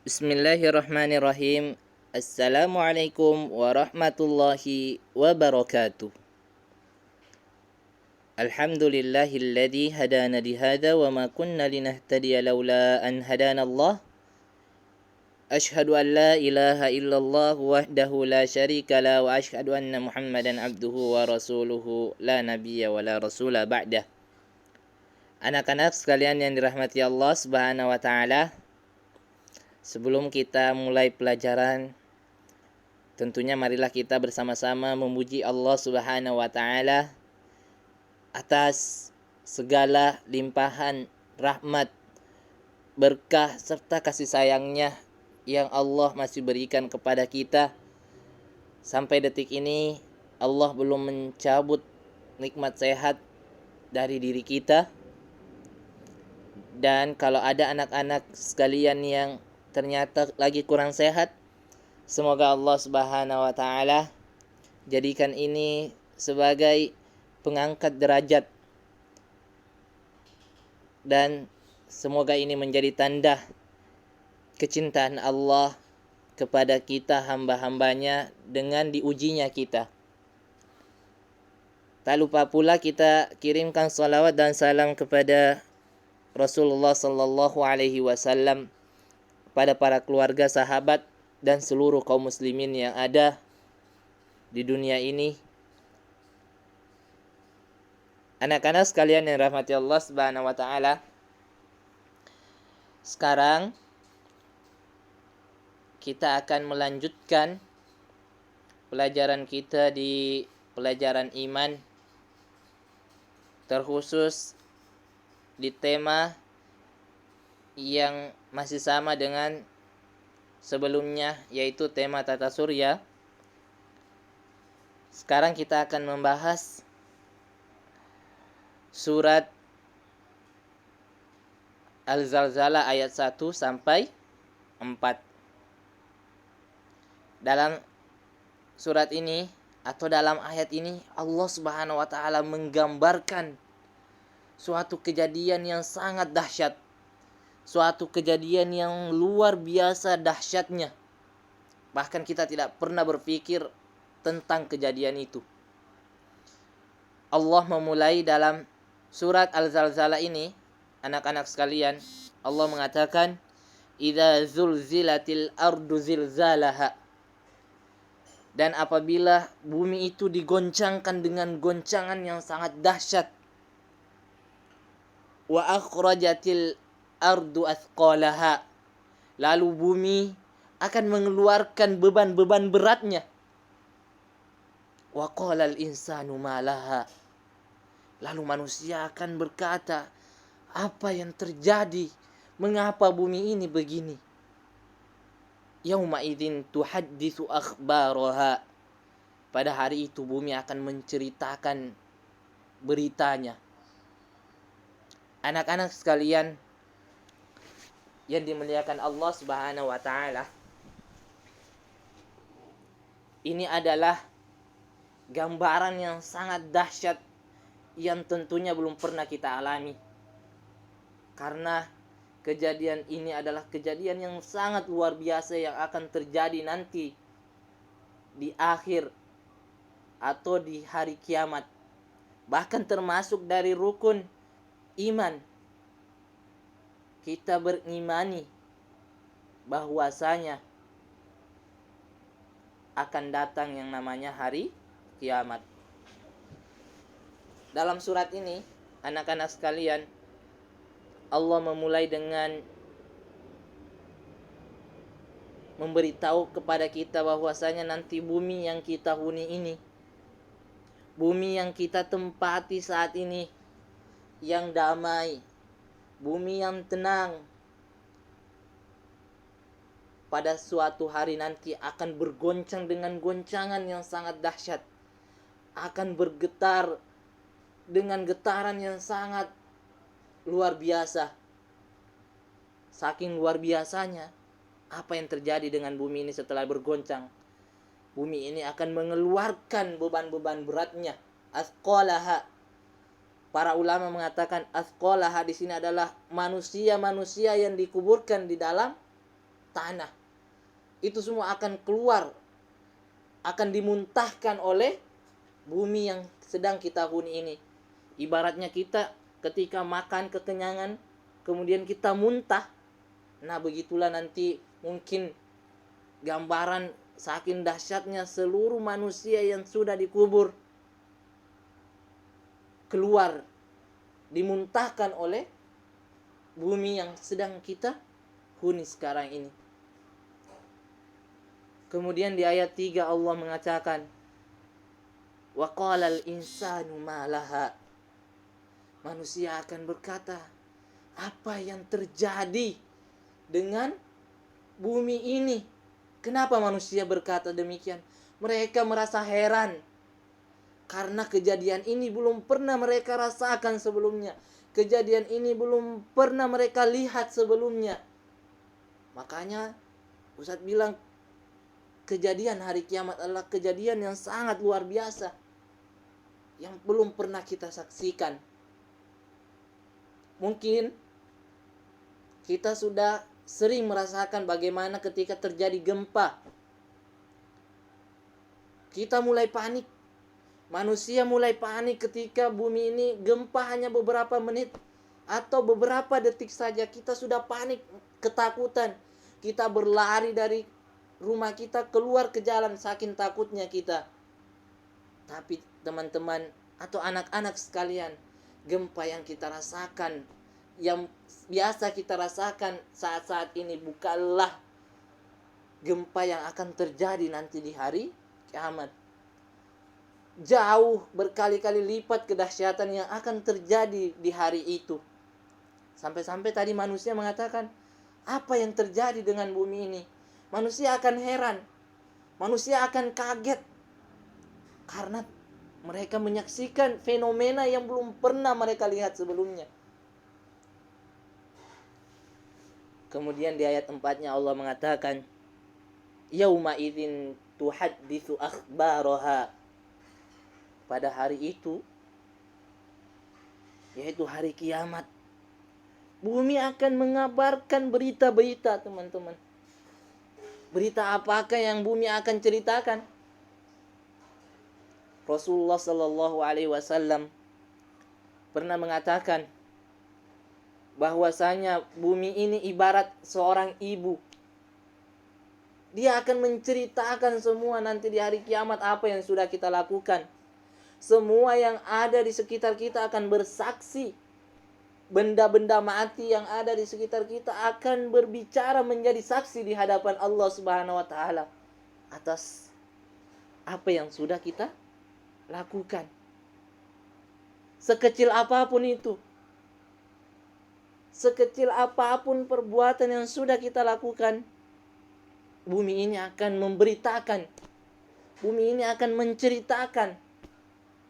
Bismillahirrahmanirrahim. Assalamualaikum warahmatullahi wabarakatuh. Alhamdulillahilladzi hadana lihada wa ma kunna linahtadiya laula an hadana Allah. Ashhadu an la ilaha illallah wahdahu la syarika la wa ashhadu anna Muhammadan abduhu wa rasuluhu la nabiyya wa la rasula ba'dah. Anak-anak sekalian yang dirahmati Allah Subhanahu wa taala, sebelum kita mulai pelajaran, tentunya marilah kita bersama-sama memuji Allah Subhanahu wa taala atas segala limpahan rahmat, berkah serta kasih sayangnya yang Allah masih berikan kepada kita. Sampai detik ini Allah belum mencabut nikmat sehat dari diri kita. Dan kalau ada anak-anak sekalian yang ternyata lagi kurang sehat, semoga Allah Subhanahu wa taala jadikan ini sebagai pengangkat derajat, dan semoga ini menjadi tanda kecintaan Allah kepada kita hamba-hambanya dengan diujinya kita. Tak lupa pula kita kirimkan salawat dan salam kepada Rasulullah sallallahu alaihi wasallam, pada para keluarga, sahabat, dan seluruh kaum muslimin yang ada di dunia ini. Anak-anak sekalian yang rahmati Allah Subhanahu wa taala, sekarang kita akan melanjutkan pelajaran kita di pelajaran iman, terkhusus di tema yang masih sama dengan sebelumnya, yaitu tema tata surya. Sekarang kita akan membahas surat Al-Zalzalah ayat 1 sampai 4. Dalam surat ini atau dalam ayat ini Allah Subhanahu wa taala menggambarkan suatu kejadian yang sangat dahsyat, suatu kejadian yang luar biasa dahsyatnya. Bahkan kita tidak pernah berpikir tentang kejadian itu. Allah memulai dalam surat Al-Zalzalah ini, anak-anak sekalian, Allah mengatakan, "Idza zulzilatil ardu zilzalaha." Dan apabila bumi itu digoncangkan dengan goncangan yang sangat dahsyat. Wa akhrajatil ardu athqalaha. Lalu bumi akan mengeluarkan beban-beban beratnya. Wa qalal insanu ma laha. Lalu manusia akan berkata, apa yang terjadi? Mengapa bumi ini begini? Yauma idzin tuhadditsu akhbaraha. Pada hari itu bumi akan menceritakan beritanya. Anak-anak sekalian yang dimuliakan Allah Subhanahu wa taala, ini adalah gambaran yang sangat dahsyat yang tentunya belum pernah kita alami. Karena kejadian ini adalah kejadian yang sangat luar biasa yang akan terjadi nanti di akhir atau di hari kiamat. Bahkan termasuk dari rukun iman, kita berimani bahwasanya akan datang yang namanya hari kiamat. Dalam surat ini, anak-anak sekalian, Allah memulai dengan memberitahu kepada kita bahwasanya nanti bumi yang kita huni ini, bumi yang kita tempati saat ini, yang damai, bumi yang tenang, pada suatu hari nanti akan bergoncang dengan goncangan yang sangat dahsyat, akan bergetar dengan getaran yang sangat luar biasa. Saking luar biasanya apa yang terjadi dengan bumi ini setelah bergoncang. Bumi ini akan mengeluarkan beban-beban beratnya. Athqalaha. Para ulama mengatakan athqalaha di sini adalah manusia-manusia yang dikuburkan di dalam tanah. Itu semua akan keluar, akan dimuntahkan oleh bumi yang sedang kita huni ini. Ibaratnya kita ketika makan kekenyangan, kemudian kita muntah. Nah, begitulah nanti mungkin gambaran saking dahsyatnya seluruh manusia yang sudah dikubur keluar, dimuntahkan oleh bumi yang sedang kita huni sekarang ini. Kemudian di ayat 3 Allah mengatakan, wa qalal insanu ma laha. Manusia akan berkata, apa yang terjadi dengan bumi ini? Kenapa manusia berkata demikian? Mereka merasa heran karena kejadian ini belum pernah mereka rasakan sebelumnya. Kejadian ini belum pernah mereka lihat sebelumnya. Makanya Ustadz bilang kejadian hari kiamat adalah kejadian yang sangat luar biasa, yang belum pernah kita saksikan. Mungkin kita sudah sering merasakan bagaimana ketika terjadi gempa, kita mulai panik. Manusia mulai panik ketika bumi ini gempa hanya beberapa menit atau beberapa detik saja, kita sudah panik, ketakutan. Kita berlari dari rumah kita keluar ke jalan saking takutnya kita. Tapi teman-teman atau anak-anak sekalian, gempa yang kita rasakan, yang biasa kita rasakan saat-saat ini, bukanlah gempa yang akan terjadi nanti di hari kiamat. Jauh berkali-kali lipat kedahsyatan yang akan terjadi di hari itu. Sampai-sampai tadi manusia mengatakan, apa yang terjadi dengan bumi ini? Manusia akan heran, manusia akan kaget, karena mereka menyaksikan fenomena yang belum pernah mereka lihat sebelumnya. Kemudian di ayat 4-nya Allah mengatakan, yauma idzin tuhadditsu akhbaraha. Pada hari itu, yaitu hari kiamat, bumi akan mengabarkan berita-berita, teman-teman. Berita apakah yang bumi akan ceritakan? Rasulullah sallallahu alaihi wasallam pernah mengatakan bahwasanya bumi ini ibarat seorang ibu. Dia akan menceritakan semua nanti di hari kiamat apa yang sudah kita lakukan. Semua yang ada di sekitar kita akan bersaksi. Benda-benda mati yang ada di sekitar kita akan berbicara menjadi saksi di hadapan Allah Subhanahu wa taala atas apa yang sudah kita lakukan. Sekecil apapun itu, sekecil apapun perbuatan yang sudah kita lakukan, bumi ini akan memberitakan, bumi ini akan menceritakan.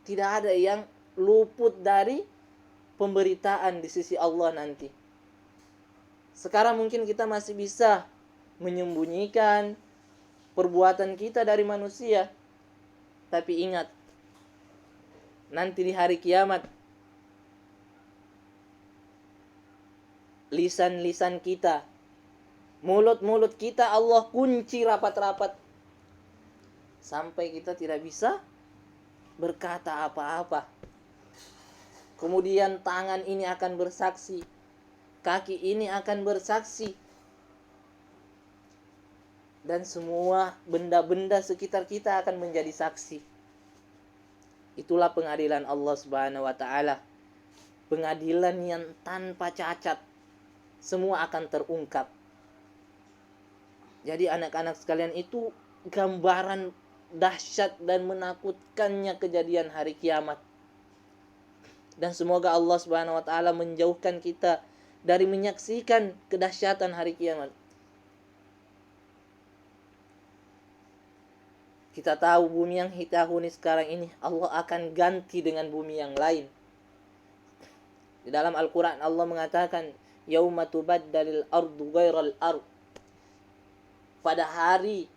Tidak ada yang luput dari pemberitaan di sisi Allah nanti. Sekarang mungkin kita masih bisa menyembunyikan perbuatan kita dari manusia. Tapi ingat, nanti di hari kiamat, lisan-lisan kita, mulut-mulut kita Allah kunci rapat-rapat, sampai kita tidak bisa berkata apa-apa. Kemudian tangan ini akan bersaksi, kaki ini akan bersaksi, dan semua benda-benda sekitar kita akan menjadi saksi. Itulah pengadilan Allah Subhanahu wa taala. Pengadilan yang tanpa cacat. Semua akan terungkap. Jadi anak-anak sekalian, itu gambaran dahsyat dan menakutkannya kejadian hari kiamat. Dan semoga Allah Subhanahu wa taala menjauhkan kita dari menyaksikan kedahsyatan hari kiamat. Kita tahu bumi yang kita huni sekarang ini Allah akan ganti dengan bumi yang lain. Di dalam Al-Quran Allah mengatakan, yauma tubaddalil ardu ghairal ard. Pada hari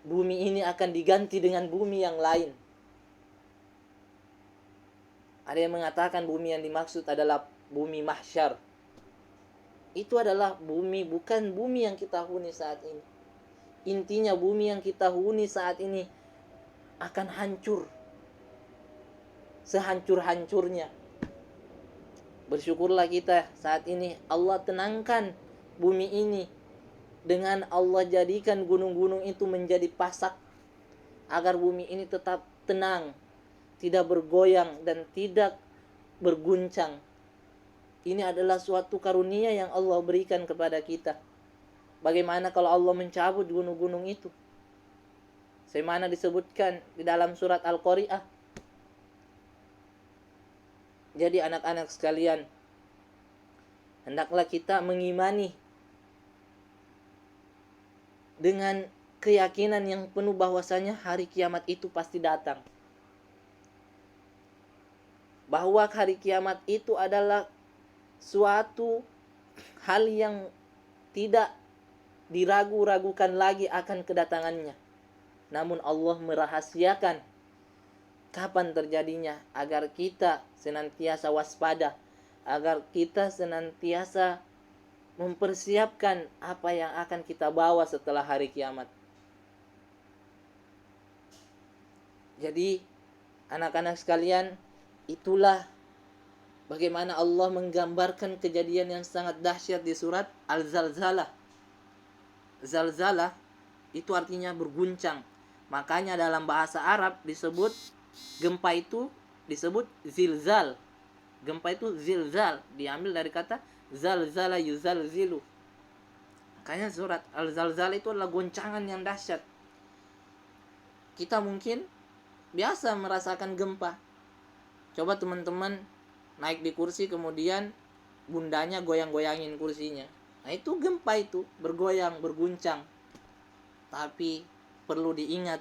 bumi ini akan diganti dengan bumi yang lain. Ada yang mengatakan bumi yang dimaksud adalah bumi mahsyar. itu adalah bumi, bukan bumi yang kita huni saat ini. Intinya bumi yang kita huni saat ini akan hancur sehancur-hancurnya. Bersyukurlah kita saat ini Allah tenangkan bumi ini dengan Allah jadikan gunung-gunung itu menjadi pasak agar bumi ini tetap tenang, tidak bergoyang dan tidak berguncang. Ini adalah suatu karunia yang Allah berikan kepada kita. Bagaimana kalau Allah mencabut gunung-gunung itu? Sebagaimana disebutkan di dalam surat Al-Qari'ah. Jadi anak-anak sekalian, hendaklah kita mengimani dengan keyakinan yang penuh bahwasanya hari kiamat itu pasti datang. Bahwa hari kiamat itu adalah suatu hal yang tidak diragu-ragukan lagi akan kedatangannya. Namun Allah merahasiakan kapan terjadinya agar kita senantiasa waspada, agar kita senantiasa mempersiapkan apa yang akan kita bawa setelah hari kiamat. Jadi anak-anak sekalian, itulah bagaimana Allah menggambarkan kejadian yang sangat dahsyat di surat Al-Zalzalah. Zalzalah itu artinya berguncang. Makanya dalam bahasa Arab disebut gempa itu disebut zilzal. Gempa itu zilzal, diambil dari kata zalzala yuzalzilu. Makanya surat Al-Zalzal itu adalah goncangan yang dahsyat. Kita mungkin biasa merasakan gempa. Coba teman-teman naik di kursi kemudian bundanya goyang-goyangin kursinya. Nah itu gempa, itu bergoyang, berguncang. Tapi perlu diingat,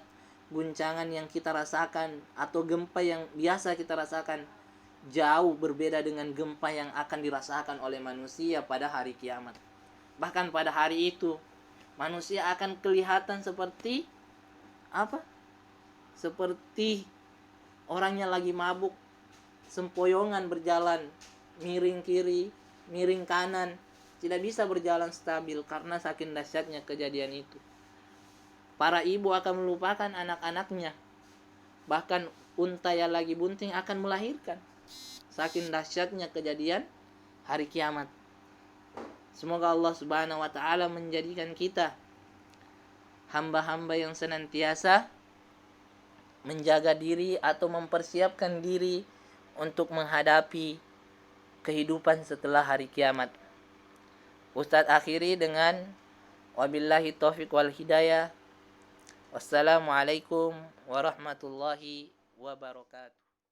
guncangan yang kita rasakan atau gempa yang biasa kita rasakan jauh berbeda dengan gempa yang akan dirasakan oleh manusia pada hari kiamat. Bahkan pada hari itu manusia akan kelihatan seperti apa? Seperti orangnya lagi mabuk, sempoyongan berjalan, miring kiri, miring kanan, tidak bisa berjalan stabil karena saking dahsyatnya kejadian itu. Para ibu akan melupakan anak-anaknya. Bahkan unta yang lagi bunting akan melahirkan. Saking dahsyatnya kejadian hari kiamat. Semoga Allah Subhanahu wa taala menjadikan kita hamba-hamba yang senantiasa menjaga diri atau mempersiapkan diri untuk menghadapi kehidupan setelah hari kiamat. Ustadz akhiri dengan wabillahi taufiq wal hidayah. Wassalamualaikum warahmatullahi wabarakatuh.